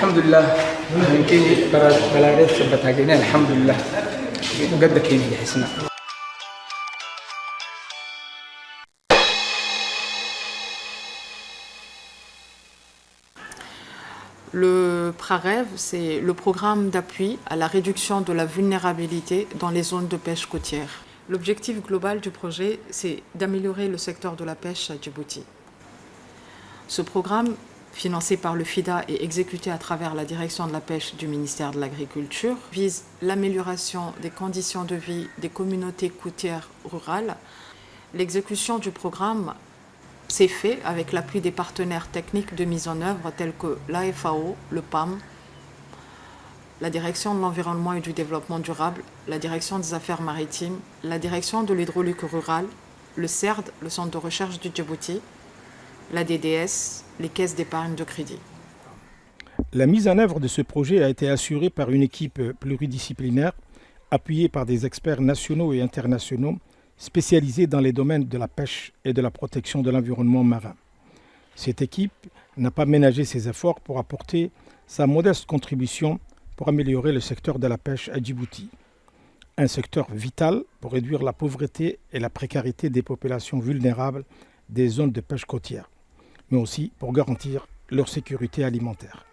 الحمد لله يمكن بلاريت ثبت حقنا الحمد لله قد كيني حسنا. Le PRAREV, c'est le programme d'appui à la réduction de la vulnérabilité dans les zones de pêche côtière. L'objectif global du projet, c'est d'améliorer le secteur de la pêche à Djibouti. Ce programme, financé par le FIDA et exécuté à travers la direction de la pêche du ministère de l'Agriculture, vise l'amélioration des conditions de vie des communautés côtières rurales. L'exécution du programme s'est fait avec l'appui des partenaires techniques de mise en œuvre tels que l'AFAO, le PAM, la Direction de l'Environnement et du Développement durable, la Direction des Affaires maritimes, la Direction de l'hydraulique rurale, le CERD, le Centre de recherche du Djibouti, la DDS, les caisses d'épargne de crédit. La mise en œuvre de ce projet a été assurée par une équipe pluridisciplinaire, appuyée par des experts nationaux et internationaux, spécialisée dans les domaines de la pêche et de la protection de l'environnement marin. Cette équipe n'a pas ménagé ses efforts pour apporter sa modeste contribution pour améliorer le secteur de la pêche à Djibouti. Un secteur vital pour réduire la pauvreté et la précarité des populations vulnérables des zones de pêche côtière, mais aussi pour garantir leur sécurité alimentaire.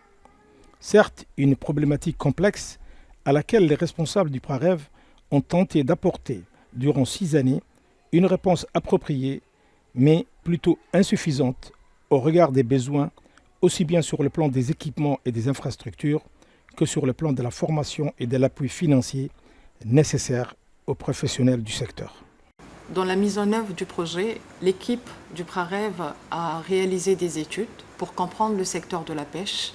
Certes, une problématique complexe à laquelle les responsables du PRAREV ont tenté d'apporter durant 6 années une réponse appropriée, mais plutôt insuffisante au regard des besoins, aussi bien sur le plan des équipements et des infrastructures que sur le plan de la formation et de l'appui financier nécessaire aux professionnels du secteur. Dans la mise en œuvre du projet, l'équipe du PRAREV a réalisé des études pour comprendre le secteur de la pêche,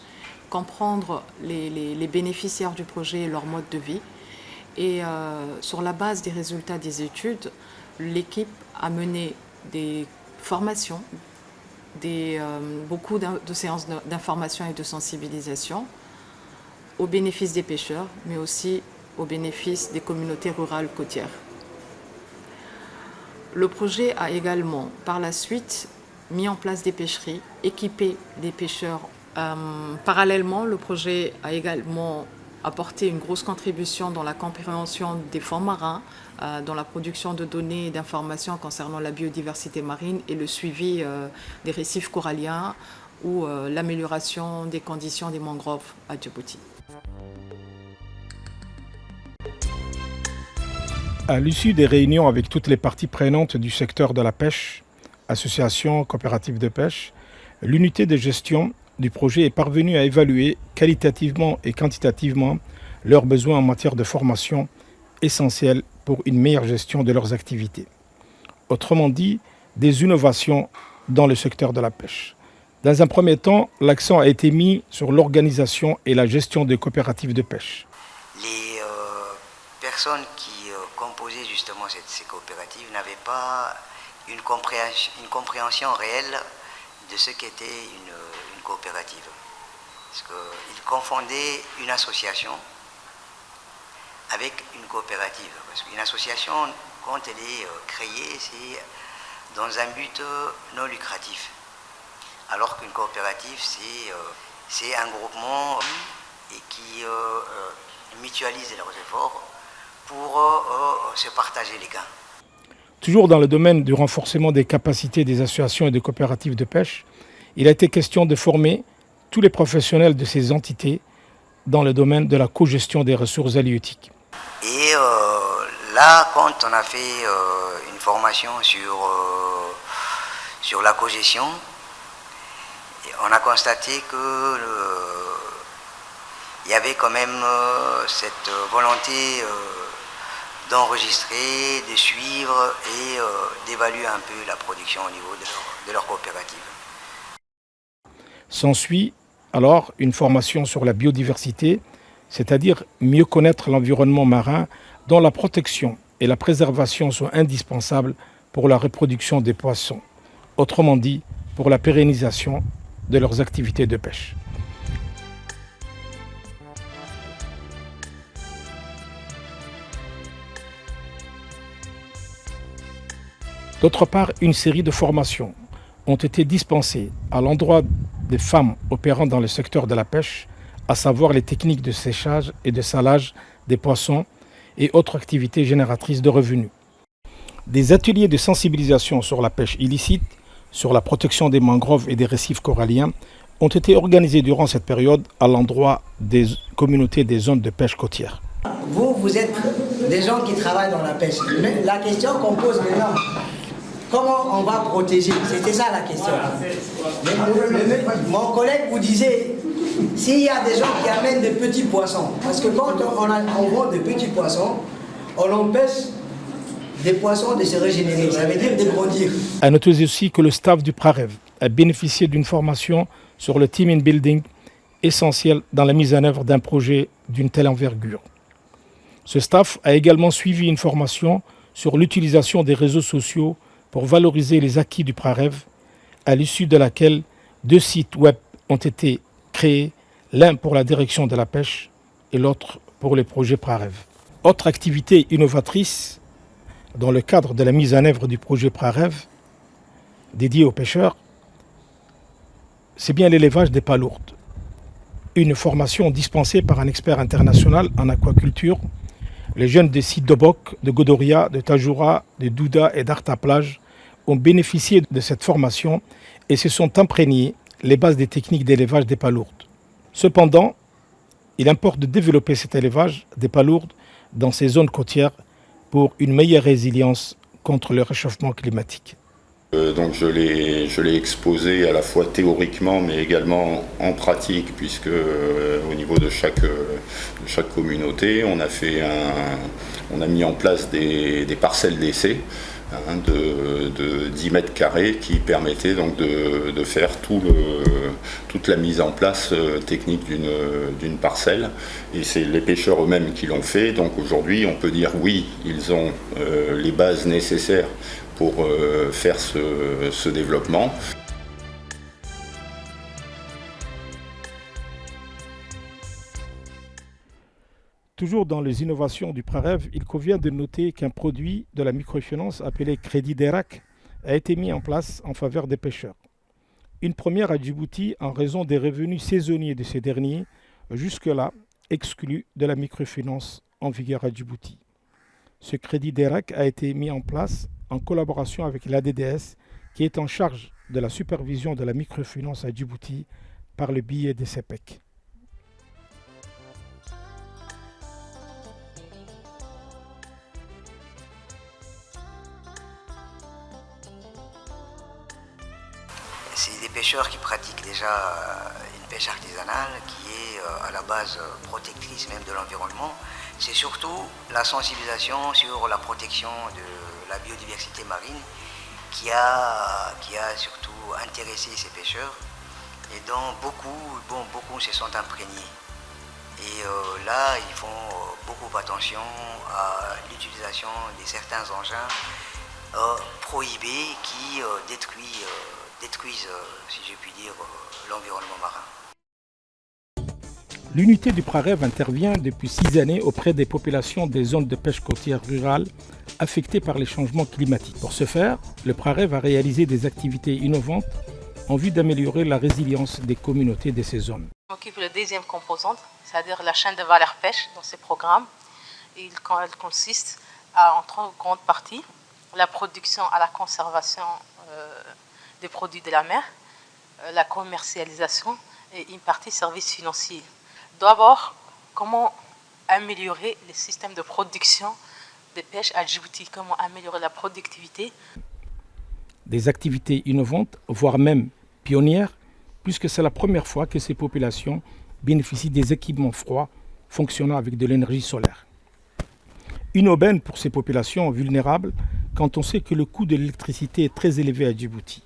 comprendre les bénéficiaires du projet et leur mode de vie. Et sur la base des résultats des études, l'équipe a mené des formations, beaucoup de séances d'information et de sensibilisation au bénéfice des pêcheurs, mais aussi au bénéfice des communautés rurales côtières. Le projet a également, par la suite, mis en place des pêcheries, équipé les pêcheurs. Parallèlement, le projet a également apporté une grosse contribution dans la compréhension des fonds marins, dans la production de données et d'informations concernant la biodiversité marine et le suivi des récifs coralliens ou l'amélioration des conditions des mangroves à Djibouti. À l'issue des réunions avec toutes les parties prenantes du secteur de la pêche, associations, coopératives de pêche, l'unité de gestion du projet est parvenue à évaluer qualitativement et quantitativement leurs besoins en matière de formation essentiels pour une meilleure gestion de leurs activités. Autrement dit, des innovations dans le secteur de la pêche. Dans un premier temps, l'accent a été mis sur l'organisation et la gestion des coopératives de pêche. Les personnes qui composaient justement ces coopératives n'avaient pas une compréhension réelle de ce qu'était une coopérative. Parce qu'ils confondaient une association avec une coopérative. Parce qu'une association, quand elle est créée, c'est dans un but non lucratif. Alors qu'une coopérative, c'est un groupement et qui mutualise leurs efforts pour se partager les gains. Toujours dans le domaine du renforcement des capacités des associations et des coopératives de pêche, il a été question de former tous les professionnels de ces entités dans le domaine de la cogestion des ressources halieutiques. Et là, quand on a fait une formation sur la cogestion, on a constaté que il y avait quand même cette volonté d'enregistrer, de suivre et d'évaluer un peu la production au niveau de leur coopérative. S'ensuit alors une formation sur la biodiversité, c'est-à-dire mieux connaître l'environnement marin dont la protection et la préservation sont indispensables pour la reproduction des poissons, autrement dit pour la pérennisation de leurs activités de pêche. D'autre part, une série de formations ont été dispensées à l'endroit des femmes opérant dans le secteur de la pêche à savoir les techniques de séchage et de salage des poissons et autres activités génératrices de revenus. Des ateliers de sensibilisation sur la pêche illicite, sur la protection des mangroves et des récifs coralliens ont été organisés durant cette période à l'endroit des communautés des zones de pêche côtière. Vous êtes des gens qui travaillent dans la pêche. Mais la question qu'on pose maintenant, comment on va protéger? C'était ça la question. Mon collègue vous disait, s'il y a des gens qui amènent des petits poissons, parce que quand on vend des petits poissons, on empêche des poissons de se régénérer, ça veut dire de grandir. À noter aussi que le staff du PRAREV a bénéficié d'une formation sur le team in building essentiel dans la mise en œuvre d'un projet d'une telle envergure. Ce staff a également suivi une formation sur l'utilisation des réseaux sociaux pour valoriser les acquis du PRAREV, à l'issue de laquelle 2 sites web ont été créés, l'un pour la direction de la pêche et l'autre pour les projets PRAREV. Autre activité innovatrice dans le cadre de la mise en œuvre du projet PRAREV dédié aux pêcheurs, c'est bien l'élevage des palourdes. Une formation dispensée par un expert international en aquaculture. Les jeunes des sites d'Obok, de Godoria, de Tajoura, de Douda et d'Arta-Plage ont bénéficié de cette formation et se sont imprégnés les bases des techniques d'élevage des palourdes. Cependant, il importe de développer cet élevage des palourdes dans ces zones côtières pour une meilleure résilience contre le réchauffement climatique. Donc je l'ai exposé à la fois théoriquement mais également en pratique, puisque au niveau de chaque communauté, on a mis en place des parcelles d'essai de 10 mètres carrés qui permettaient donc de faire toute la mise en place technique d'une parcelle. Et c'est les pêcheurs eux-mêmes qui l'ont fait. Donc aujourd'hui, on peut dire oui, ils ont les bases nécessaires pour faire ce développement. Toujours dans les innovations du PRAREV, il convient de noter qu'un produit de la microfinance appelé Crédit DERAC a été mis en place en faveur des pêcheurs. Une première à Djibouti en raison des revenus saisonniers de ces derniers, jusque-là exclus de la microfinance en vigueur à Djibouti. Ce Crédit DERAC a été mis en place en collaboration avec l'ADDS qui est en charge de la supervision de la microfinance à Djibouti par le biais des CEPEC. C'est des pêcheurs qui pratiquent déjà une pêche artisanale qui est à la base protectrice même de l'environnement. C'est surtout la sensibilisation sur la protection de la biodiversité marine qui a surtout intéressé ces pêcheurs et dont beaucoup se sont imprégnés. Et là, ils font beaucoup attention à l'utilisation de certains engins prohibés qui détruisent, si je puis dire, l'environnement marin. L'unité du PRAREV intervient depuis 6 années auprès des populations des zones de pêche côtière rurale affectées par les changements climatiques. Pour ce faire, le PRAREV a réalisé des activités innovantes en vue d'améliorer la résilience des communautés de ces zones. On occupe la deuxième composante, c'est-à-dire la chaîne de valeur pêche dans ces programmes. Elle consiste en 3 grandes parties: la production à la conservation des produits de la mer, la commercialisation et une partie services financiers. D'abord, comment améliorer les systèmes de production de pêche à Djibouti, comment améliorer la productivité. Des activités innovantes, voire même pionnières, puisque c'est la première fois que ces populations bénéficient des équipements froids fonctionnant avec de l'énergie solaire. Une aubaine pour ces populations vulnérables quand on sait que le coût de l'électricité est très élevé à Djibouti.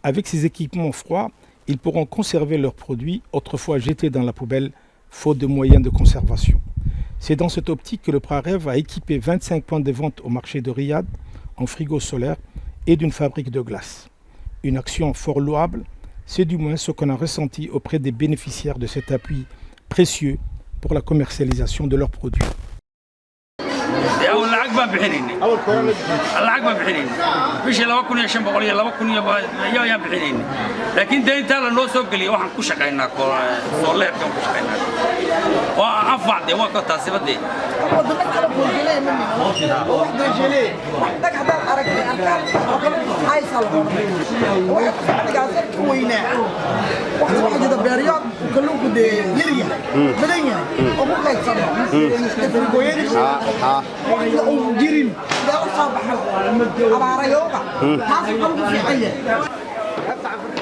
Avec ces équipements froids, ils pourront conserver leurs produits autrefois jetés dans la poubelle, faute de moyens de conservation. C'est dans cette optique que le PRAREV a équipé 25 points de vente au marché de Riyad en frigo solaire et d'une fabrique de glace. Une action fort louable, c'est du moins ce qu'on a ressenti auprès des bénéficiaires de cet appui précieux pour la commercialisation de leurs produits. أول العقبة بحنيني العقبة بحنيني مش لو كنا يشم بقولي لو كنا يا بحنيني لكن ده أنت على النص وقلي واحد كوشة كأنك صلى كم كوشة كأنك وأفعل ده وقت تاسبة ده واحد يدا بيريات وكلهم كده يريا بدنيا أبو خير صباح تفرقوين واحد أو جيرين ده أصابح أبغى ريوبا ما في قلب في حية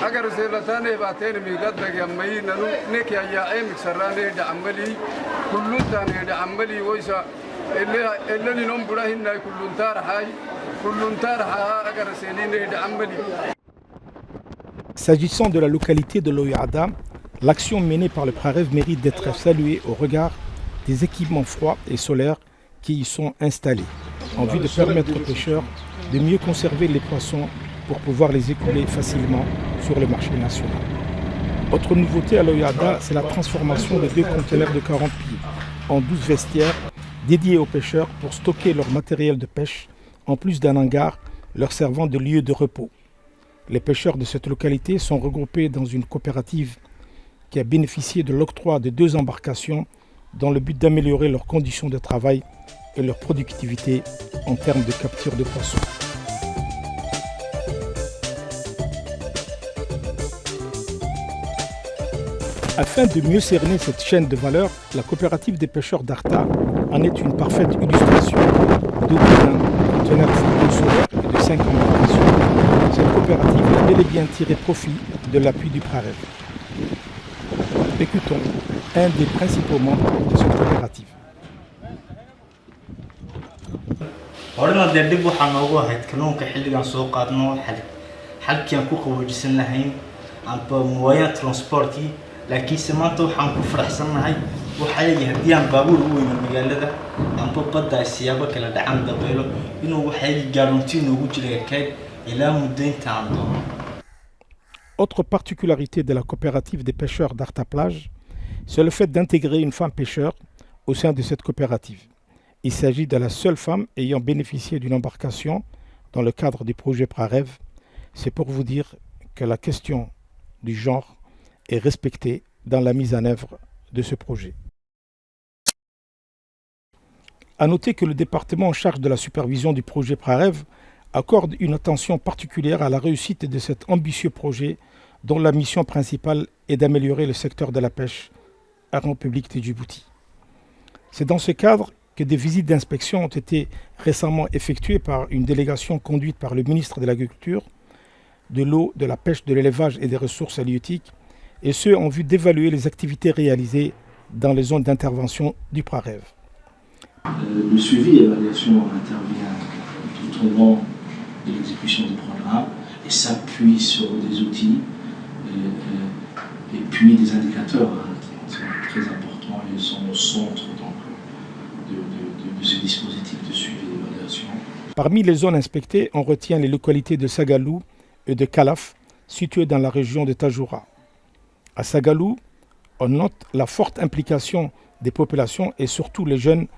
أجر سيرتان باتين ميقدك يمين نك يا أمك سراني دعملي كلون تاني دعملي ويسا اللي نوم براهن كلون تارحاي أجر سيرين دعملي. S'agissant de la localité de l'Oyada, l'action menée par le PRAREV mérite d'être saluée au regard des équipements froids et solaires qui y sont installés, en vue de permettre aux pêcheurs de mieux conserver les poissons pour pouvoir les écouler facilement sur le marché national. Autre nouveauté à l'Oyada, c'est la transformation de 2 conteneurs de 40 pieds en 12 vestiaires dédiés aux pêcheurs pour stocker leur matériel de pêche, en plus d'un hangar leur servant de lieu de repos. Les pêcheurs de cette localité sont regroupés dans une coopérative qui a bénéficié de l'octroi de 2 embarcations dans le but d'améliorer leurs conditions de travail et leur productivité en termes de capture de poissons. Afin de mieux cerner cette chaîne de valeur, la coopérative des pêcheurs d'Arta en est une parfaite illustration. Doté d'un conteneur solaire et de 5 embarcations, cette coopérative a bel et bien tiré profit de l'appui du PRAREV. Écoutons un des principaux membres de cette coopérative. horena dee dib waxaa noogu ahayd kalluunka xilligan soo qaadno xalkii aan ku qaboojisan lahayn amba mooyaan transportkii laakiinse maanta waxaan ku faraxsannahay waxaa leeyahay haddii aan baabuur u weyno magaalada amba badda ay siyaabo kala dhacaan dabeelo inuu waxay garanti noogu jira kayd ilaa muddo inta aan doono. Autre particularité de la coopérative des pêcheurs d'Arta Plage, c'est le fait d'intégrer une femme pêcheur au sein de cette coopérative. Il s'agit de la seule femme ayant bénéficié d'une embarcation dans le cadre du projet PRAREV. C'est pour vous dire que la question du genre est respectée dans la mise en œuvre de ce projet. A noter que le département en charge de la supervision du projet PRAREV accorde une attention particulière à la réussite de cet ambitieux projet dont la mission principale est d'améliorer le secteur de la pêche en République de Djibouti. C'est dans ce cadre que des visites d'inspection ont été récemment effectuées par une délégation conduite par le ministre de l'Agriculture, de l'eau, de la pêche, de l'élevage et des ressources halieutiques, et ce en vue d'évaluer les activités réalisées dans les zones d'intervention du PRAREV. Le suivi et l'évaluation intervient tout au long de l'exécution du programme et s'appuie sur des outils et puis des indicateurs qui sont très importants et sont au centre de ce dispositif de suivi et d'évaluation. Parmi les zones inspectées, on retient les localités de Sagalou et de Kalaf, situées dans la région de Tajoura. À Sagalou, on note la forte implication des populations et surtout les jeunes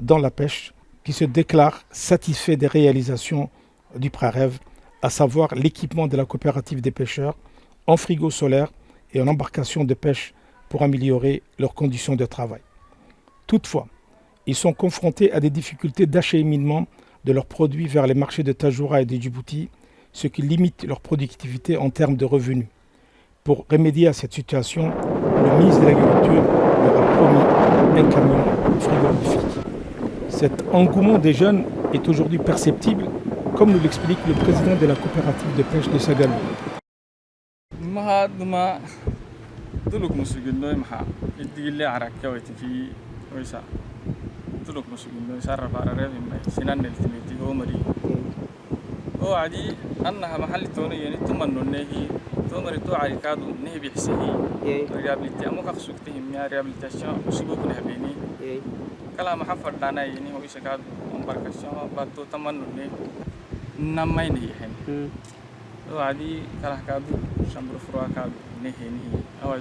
dans la pêche qui se déclarent satisfaits des réalisations du PRAREV, à savoir l'équipement de la coopérative des pêcheurs en frigo solaire et en embarcation de pêche pour améliorer leurs conditions de travail. Toutefois, ils sont confrontés à des difficultés d'acheminement de leurs produits vers les marchés de Tajoura et de Djibouti, ce qui limite leur productivité en termes de revenus. Pour remédier à cette situation, le ministre de l'Agriculture leur a promis un camion frigorifique. Cet engouement des jeunes est aujourd'hui perceptible, comme nous l'explique le président de la coopérative de pêche de Sagalou. وعدي أنها محل توني يعني تمنوا النهي تومر توعي كادو نهبي حسيه ريابليتي أمو كخسوكتهم يا ريابليتاشون وسيبوك نهبيني كلام حفر دانا يعني هو يسكاد أمباركاشون باتو تمنوا النهي نماي نهي حين وعدي كله كادو شامبر فروا كادو نهي أو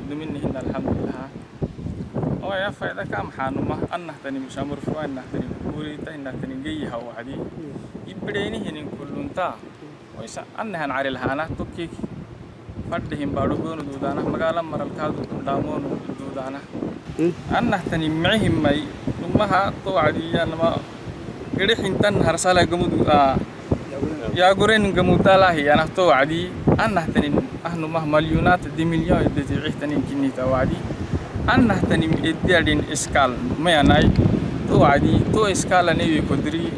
دومين نهي الحمد لله ويا فايدة كام حانوما أنه تاني مشامر فوا أنه تاني بوريتا أنه تاني جيها وعدي يبديني هني كلون تا ويسا أنه هنعري الهانا توكيك فردهم بارودون دودانا مقالا مرالكاد دامون دودانا أنه تاني معهم ماي نمها تو عدي أنما قريح انتن هرسالة قمود يا قرين قمود تالاهي أنا تو عدي أنه تاني أهنو مه مليونات دي مليون يدتي تاني كني توعدي أنه تاني إديارين إسكال ما يناي تو عدي تو إسكال نيوي كدري.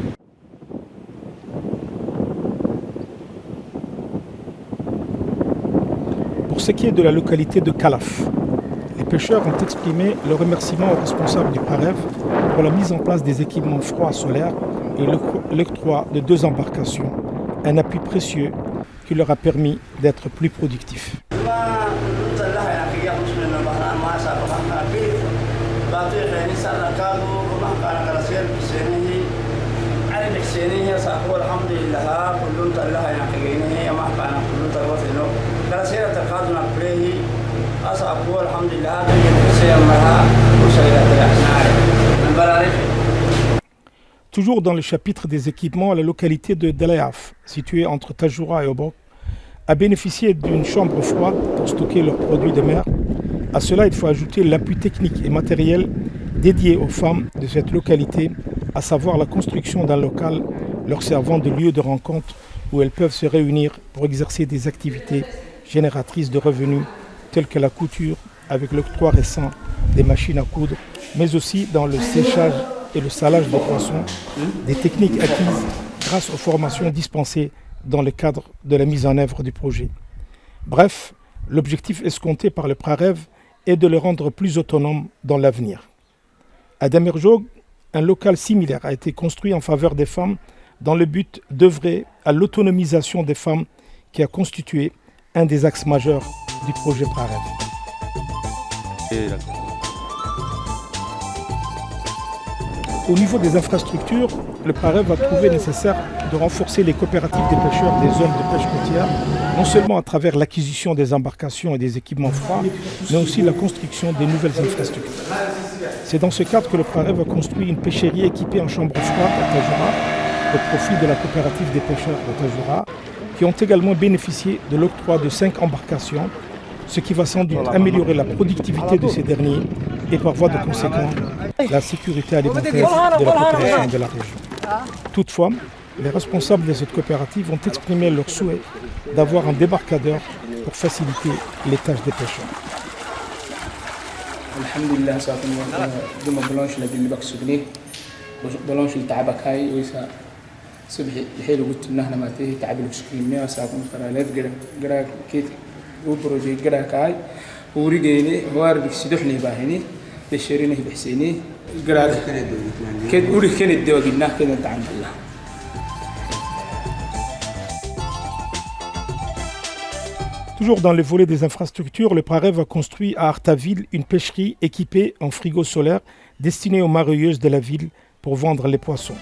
Pour ce qui est de la localité de Calaf, les pêcheurs ont exprimé leur remerciement aux responsables du PAREV pour la mise en place des équipements froids solaires et l'octroi de 2 embarcations, un appui précieux qui leur a permis d'être plus productifs. Toujours dans le chapitre des équipements, la localité de Dalayaf, située entre Tajoura et Obok, a bénéficié d'une chambre froide pour stocker leurs produits de mer. À cela, il faut ajouter l'appui technique et matériel dédié aux femmes de cette localité, à savoir la construction d'un local leur servant de lieu de rencontre où elles peuvent se réunir pour exercer des activités génératrices de revenus telles que la couture avec l'octroi récent des machines à coudre, mais aussi dans le séchage et le salage des poissons, des techniques acquises grâce aux formations dispensées dans le cadre de la mise en œuvre du projet. Bref, l'objectif escompté par le PRAREV est de le rendre plus autonome dans l'avenir. À Damerjog, un local similaire a été construit en faveur des femmes dans le but d'œuvrer à l'autonomisation des femmes qui a constitué un des axes majeurs du projet PRAREV. Au niveau des infrastructures, le PRAREV a trouvé nécessaire de renforcer les coopératives des pêcheurs des zones de pêche côtière, non seulement à travers l'acquisition des embarcations et des équipements froids, mais aussi la construction des nouvelles infrastructures. C'est dans ce cadre que le PRAREV a construit une pêcherie équipée en chambre froide à Tajoura, au profit de la coopérative des pêcheurs de Tajoura, qui ont également bénéficié de l'octroi de 5 embarcations, ce qui va sans doute améliorer la productivité de ces derniers et par voie de conséquence la sécurité alimentaire de la population de la région. Toutefois, les responsables de cette coopérative ont exprimé leur souhait d'avoir un débarcadeur pour faciliter les tâches des pêcheurs. Alhamdulillah, ça fait de ma blanche la ville baksubni, blanche le tabak hay, oui ça. صبحي الحين قلت إن إحنا ما تيه تعب البسكريمية وساكن فرالات قرا كيت وبروجي قرا كاي ورجيني وارد سدحني باهني بشريني بحسيني قرا كيت وري كان الدواء قلنا كذا أنت عند الله. Toujours dans le volet des infrastructures, le PRAREV a construit à Artaville une pêcherie équipée en frigo solaire destinée aux mareyeuses de la ville pour vendre les poissons.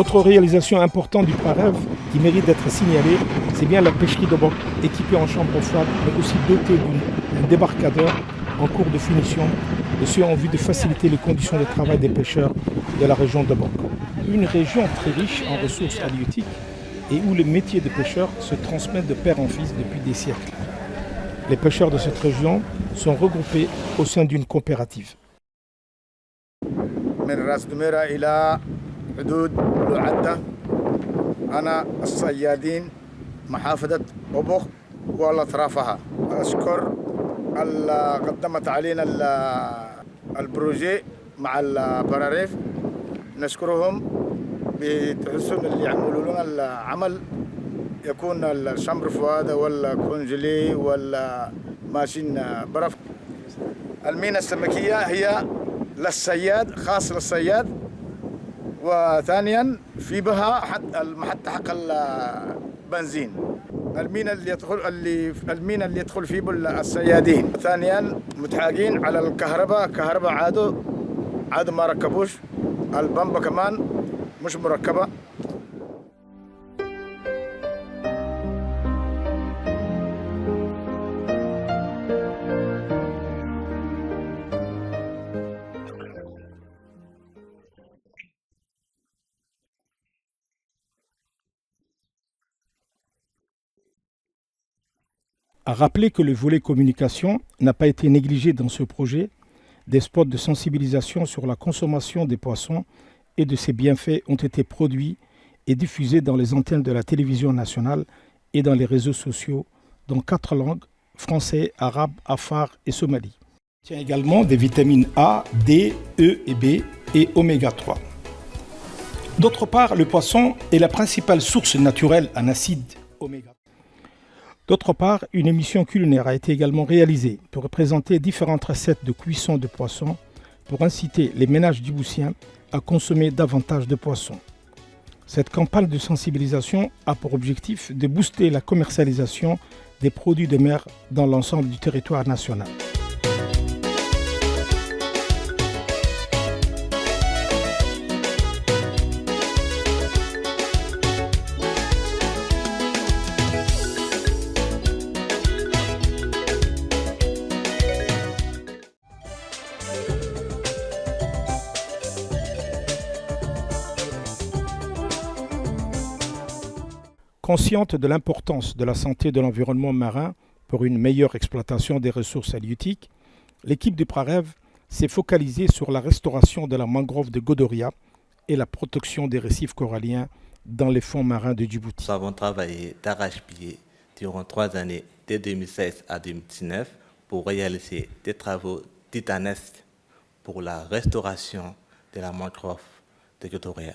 Autre réalisation importante du PRAREV qui mérite d'être signalée, c'est bien la pêcherie d'Obok, équipée en chambre froide, mais aussi dotée d'un débarcadeur en cours de finition, et ce en vue de faciliter les conditions de travail des pêcheurs de la région d'Obok. Une région très riche en ressources halieutiques et où les métiers de pêcheurs se transmettent de père en fils depuis des siècles. Les pêcheurs de cette région sont regroupés au sein d'une coopérative. حدود العدة أنا الصيادين محافظة أبوخ والأطرافها أشكر اللي قدمت علينا البروجي مع البراريف نشكرهم بتحسن اللي يعملوا لنا العمل يكون الشمر فؤادة ولا كونجلي ولا ماشين برف. المينا السمكية هي للصياد خاص للصياد، وثانيا في بها المحطة حق البنزين المينا اللي يدخل فيه الصيادين. ثانيا متحاجين على الكهرباء، كهرباء عادوا ما ركبوش، البمبة كمان مش مركبة. a rappelé que le volet communication n'a pas été négligé dans ce projet. Des spots de sensibilisation sur la consommation des poissons et de ses bienfaits ont été produits et diffusés dans les antennes de la télévision nationale et dans les réseaux sociaux dans 4 langues, français, arabe, afar et somali. Il contient également des vitamines A, D, E et B et oméga 3. D'autre part, le poisson est la principale source naturelle en acide oméga. D'autre part, une émission culinaire a été également réalisée pour présenter différentes recettes de cuisson de poisson pour inciter les ménages djiboutiens à consommer davantage de poissons. Cette campagne de sensibilisation a pour objectif de booster la commercialisation des produits de mer dans l'ensemble du territoire national. Consciente de l'importance de la santé de l'environnement marin pour une meilleure exploitation des ressources halieutiques, l'équipe du PRAREV s'est focalisée sur la restauration de la mangrove de Godoria et la protection des récifs coralliens dans les fonds marins de Djibouti. Nous avons travaillé d'arrache-pied durant 3 années, de 2016 à 2019, pour réaliser des travaux titanesques pour la restauration de la mangrove de Godoria.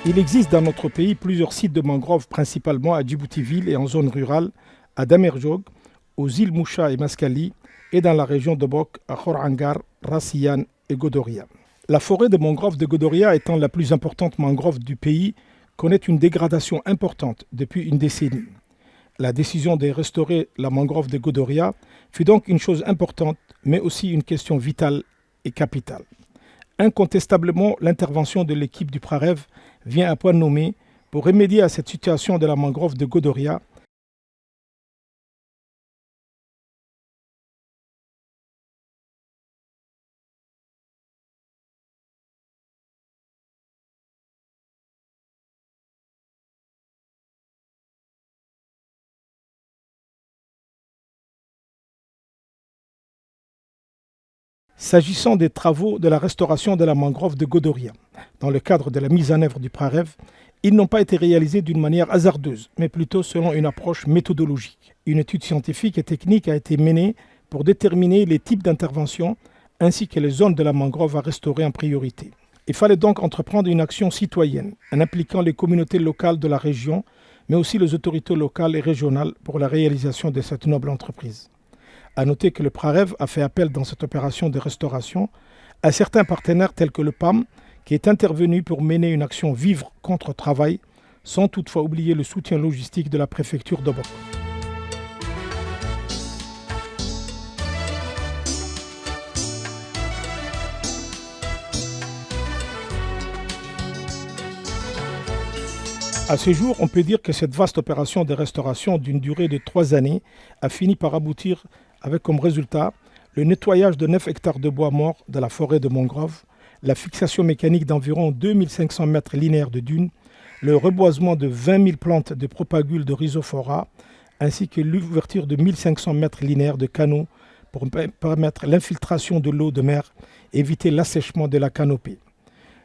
Il existe dans notre pays plusieurs sites de mangroves, principalement à Djibouti-Ville et en zone rurale, à Damerjog, aux îles Moucha et Maskali, et dans la région de Bok, à Khorangar, Rassiyan et Godoria. La forêt de mangrove de Godoria, étant la plus importante mangrove du pays, connaît une dégradation importante depuis une décennie. La décision de restaurer la mangrove de Godoria fut donc une chose importante, mais aussi une question vitale et capitale. Incontestablement, l'intervention de l'équipe du PRAREV vient à point nommé pour remédier à cette situation de la mangrove de Godoria. S'agissant des travaux de la restauration de la mangrove de Godoria, dans le cadre de la mise en œuvre du PRAREV, ils n'ont pas été réalisés d'une manière hasardeuse, mais plutôt selon une approche méthodologique. Une étude scientifique et technique a été menée pour déterminer les types d'interventions ainsi que les zones de la mangrove à restaurer en priorité. Il fallait donc entreprendre une action citoyenne en impliquant les communautés locales de la région, mais aussi les autorités locales et régionales pour la réalisation de cette noble entreprise. À noter que le PRAREV a fait appel dans cette opération de restauration à certains partenaires tels que le PAM, qui est intervenu pour mener une action vivre contre travail, sans toutefois oublier le soutien logistique de la préfecture d'Obok. À ce jour, on peut dire que cette vaste opération de restauration d'une durée de 3 années a fini par aboutir avec comme résultat le nettoyage de 9 hectares de bois morts de la forêt de mangrove, la fixation mécanique d'environ 2500 mètres linéaires de dunes, le reboisement de 20 000 plantes de propagules de rhizophora, ainsi que l'ouverture de 1500 mètres linéaires de canaux pour permettre l'infiltration de l'eau de mer et éviter l'assèchement de la canopée.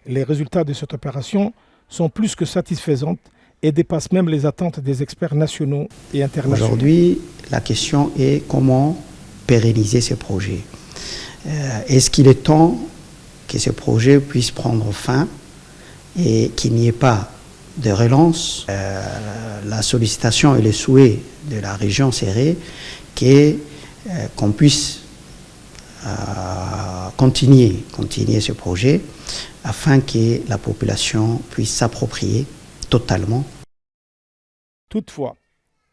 Les résultats de cette opération sont plus que satisfaisants et dépassent même les attentes des experts nationaux et internationaux. Aujourd'hui, la question est comment pérenniser ce projet. Est-ce qu'il est temps que ce projet puisse prendre fin et qu'il n'y ait pas de relance? La sollicitation et le souhait de la région serait qu'on puisse continuer ce projet afin que la population puisse s'approprier totalement. Toutefois,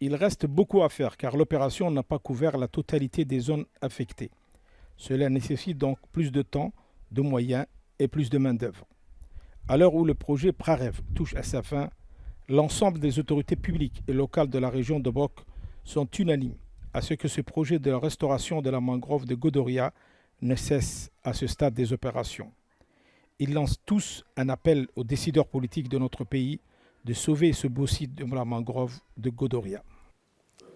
il reste beaucoup à faire car l'opération n'a pas couvert la totalité des zones affectées. Cela nécessite donc plus de temps, de moyens et plus de main-d'œuvre. À l'heure où le projet PRAREV touche à sa fin, l'ensemble des autorités publiques et locales de la région de Bok sont unanimes à ce que ce projet de restauration de la mangrove de Godoria ne cesse à ce stade des opérations. Ils lancent tous un appel aux décideurs politiques de notre pays de sauver ce beau site de la mangrove de Godoria.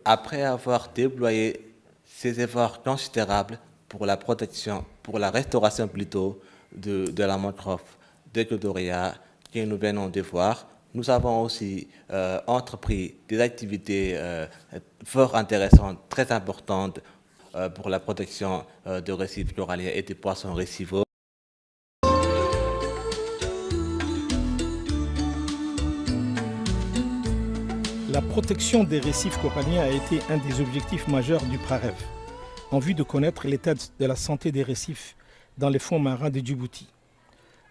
Après avoir déployé ces efforts considérables pour la protection, pour la restauration plutôt de la mangrove de Godoria que nous venons de voir, nous avons aussi entrepris des activités fort intéressantes, très importantes pour la protection des récifs coralliens et des poissons récifaux. La protection des récifs coralliens a été un des objectifs majeurs du PRAREV, en vue de connaître l'état de la santé des récifs dans les fonds marins de Djibouti.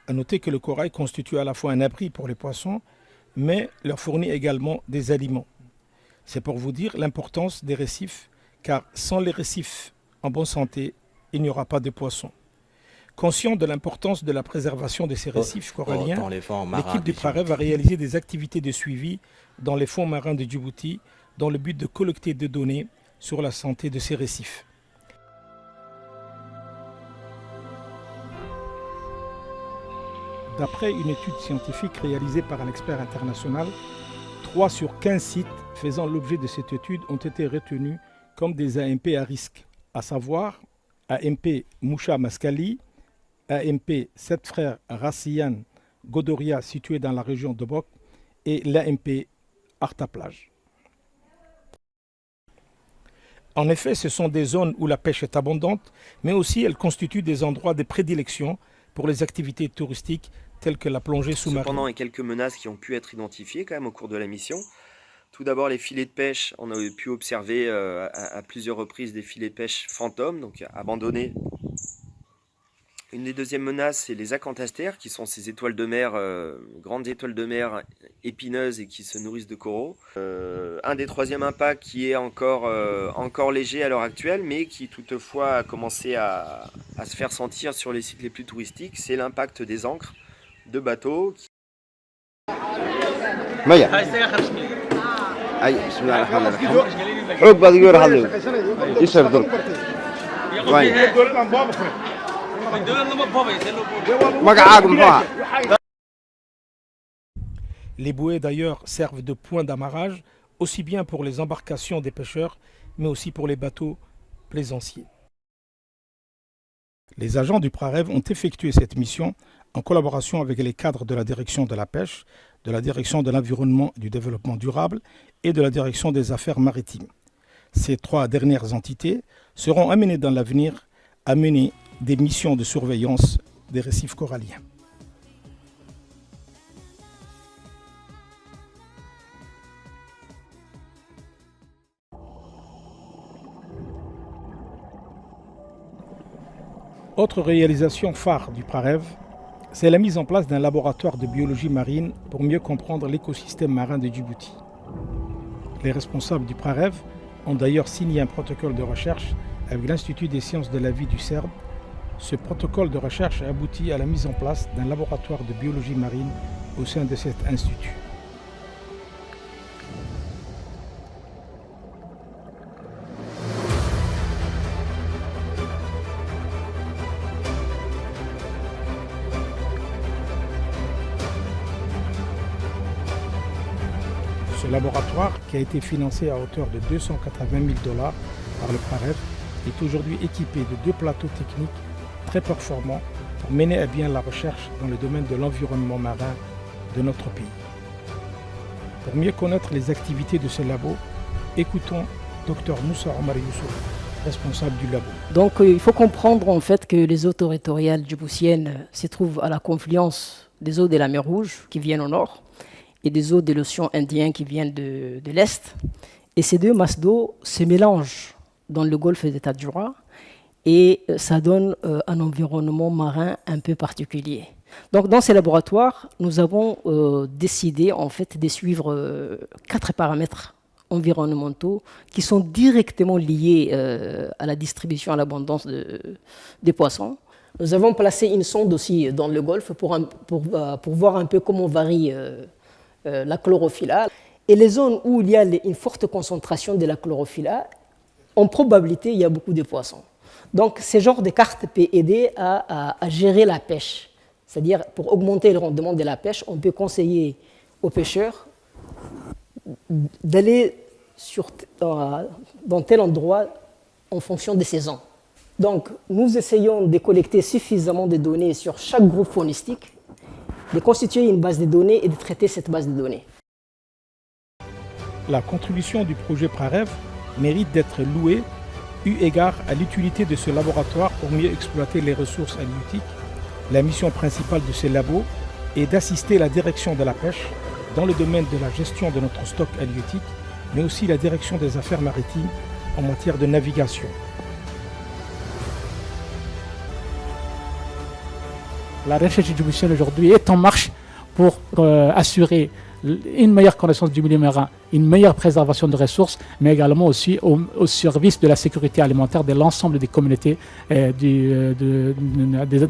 À noter que le corail constitue à la fois un abri pour les poissons, mais leur fournit également des aliments. C'est pour vous dire l'importance des récifs, car sans les récifs en bonne santé, il n'y aura pas de poissons. Conscient de l'importance de la préservation de ces récifs coralliens, l'équipe du PRAREV a réalisé des activités de suivi dans les fonds marins de Djibouti dans le but de collecter des données sur la santé de ces récifs. D'après une étude scientifique réalisée par un expert international, 3 sur 15 sites faisant l'objet de cette étude ont été retenus comme des AMP à risque, à savoir AMP Moucha Maskali, AMP 7 frères Rassian Godoria situé dans la région de Bok et l'AMP Artaplage. En effet, ce sont des zones où la pêche est abondante, mais aussi elles constituent des endroits de prédilection pour les activités touristiques telles que la plongée sous-marine. Cependant, il y a quelques menaces qui ont pu être identifiées quand même au cours de la mission. Tout d'abord, les filets de pêche. On a pu observer à plusieurs reprises des filets de pêche fantômes, donc abandonnés. Une des deuxièmes menaces, c'est les acanthastères, qui sont ces étoiles de mer, grandes étoiles de mer épineuses et qui se nourrissent de coraux. Un des troisièmes impacts qui est encore léger à l'heure actuelle, mais qui toutefois a commencé à se faire sentir sur les sites les plus touristiques, c'est l'impact des ancres de bateaux. Les bouées d'ailleurs servent de point d'amarrage aussi bien pour les embarcations des pêcheurs mais aussi pour les bateaux plaisanciers. Les agents du PRAREV ont effectué cette mission en collaboration avec les cadres de la direction de la pêche, de la direction de l'environnement et du développement durable et de la direction des affaires maritimes. Ces 3 dernières entités seront amenées dans l'avenir à mener des missions de surveillance des récifs coralliens. Autre réalisation phare du PRAREV, c'est la mise en place d'un laboratoire de biologie marine pour mieux comprendre l'écosystème marin de Djibouti. Les responsables du PRAREV ont d'ailleurs signé un protocole de recherche avec l'Institut des sciences de la vie du CERD. Ce protocole de recherche a abouti à la mise en place d'un laboratoire de biologie marine au sein de cet institut. Ce laboratoire, qui a été financé à hauteur de 280 000 $ par le PRAREV, est aujourd'hui équipé de 2 plateaux techniques très performants pour mener à bien la recherche dans le domaine de l'environnement marin de notre pays. Pour mieux connaître les activités de ce labo, écoutons Dr Moussa Omar Youssouf, responsable du labo. Donc il faut comprendre en fait que les eaux territoriales djiboutiennes se trouvent à la confluence des eaux de la mer Rouge qui viennent au nord et des eaux de l'océan Indien qui viennent de l'est. Et ces 2 masses d'eau se mélangent dans le golfe de Tadjoura et ça donne un environnement marin un peu particulier. Donc dans ces laboratoires, nous avons décidé en fait de suivre 4 paramètres environnementaux qui sont directement liés à la distribution, à l'abondance des poissons. Nous avons placé une sonde aussi dans le golfe pour voir un peu comment varie la chlorophylla. Et les zones où il y a une forte concentration de la chlorophylla, en probabilité, il y a beaucoup de poissons. Donc, ce genre de carte peut aider à gérer la pêche. C'est-à-dire, pour augmenter le rendement de la pêche, on peut conseiller aux pêcheurs d'aller dans tel endroit en fonction des saisons. Donc, nous essayons de collecter suffisamment de données sur chaque groupe faunistique, de constituer une base de données et de traiter cette base de données. La contribution du projet PRAREV mérite d'être louée eu égard à l'utilité de ce laboratoire pour mieux exploiter les ressources halieutiques. La mission principale de ces labos est d'assister la direction de la pêche dans le domaine de la gestion de notre stock halieutique, mais aussi la direction des affaires maritimes en matière de navigation. La recherche djiboutienne aujourd'hui est en marche pour assurer une meilleure connaissance du milieu marin, une meilleure préservation de ressources, mais également aussi au service de la sécurité alimentaire de l'ensemble des communautés de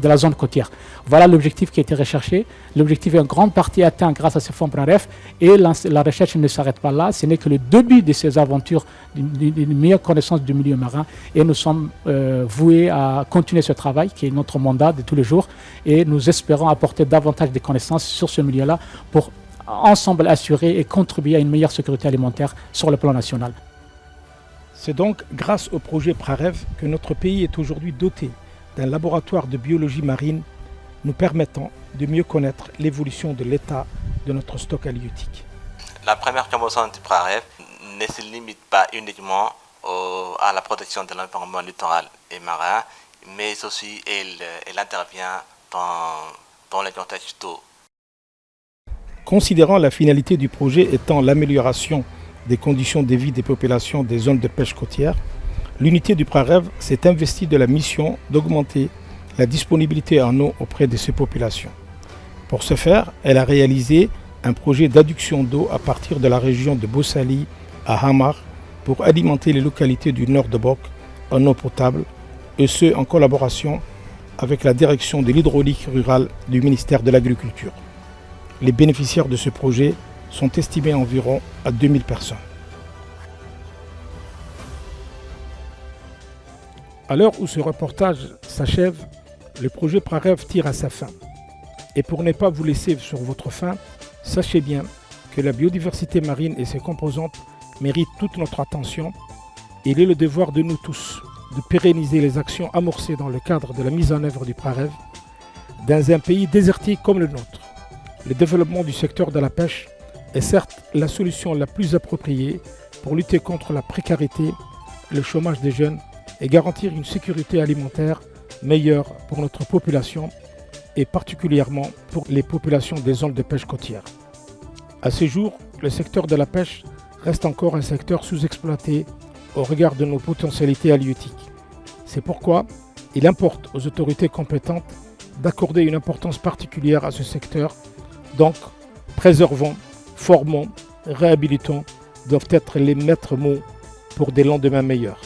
la zone côtière. Voilà l'objectif qui a été recherché. L'objectif est en grande partie atteint grâce à ces fonds PRAREV et la recherche ne s'arrête pas là. Ce n'est que le début de ces aventures d'une meilleure connaissance du milieu marin et nous sommes voués à continuer ce travail qui est notre mandat de tous les jours et nous espérons apporter davantage de connaissances sur ce milieu-là pour ensemble assurer et contribuer à une meilleure sécurité alimentaire sur le plan national. C'est donc grâce au projet PRAREV que notre pays est aujourd'hui doté d'un laboratoire de biologie marine nous permettant de mieux connaître l'évolution de l'état de notre stock halieutique. La première composante du PRAREV ne se limite pas uniquement à la protection de l'environnement littoral et marin, mais aussi elle intervient dans les contextes d'eau. Considérant la finalité du projet étant l'amélioration des conditions de vie des populations des zones de pêche côtière, l'unité du PRAREV s'est investie de la mission d'augmenter la disponibilité en eau auprès de ces populations. Pour ce faire, elle a réalisé un projet d'adduction d'eau à partir de la région de Bossali à Hamar pour alimenter les localités du nord de Bok en eau potable, et ce en collaboration avec la direction de l'hydraulique rurale du ministère de l'Agriculture. Les bénéficiaires de ce projet sont estimés environ à 2000 personnes. À l'heure où ce reportage s'achève, le projet PRAREV tire à sa fin. Et pour ne pas vous laisser sur votre faim, sachez bien que la biodiversité marine et ses composantes méritent toute notre attention. Il est le devoir de nous tous de pérenniser les actions amorcées dans le cadre de la mise en œuvre du PRAREV dans un pays désertique comme le nôtre. Le développement du secteur de la pêche est certes la solution la plus appropriée pour lutter contre la précarité, le chômage des jeunes et garantir une sécurité alimentaire meilleure pour notre population et particulièrement pour les populations des zones de pêche côtière. À ce jour, le secteur de la pêche reste encore un secteur sous-exploité au regard de nos potentialités halieutiques. C'est pourquoi il importe aux autorités compétentes d'accorder une importance particulière à ce secteur. Donc, préservons, formons, réhabilitons doivent être les maîtres mots pour des lendemains meilleurs.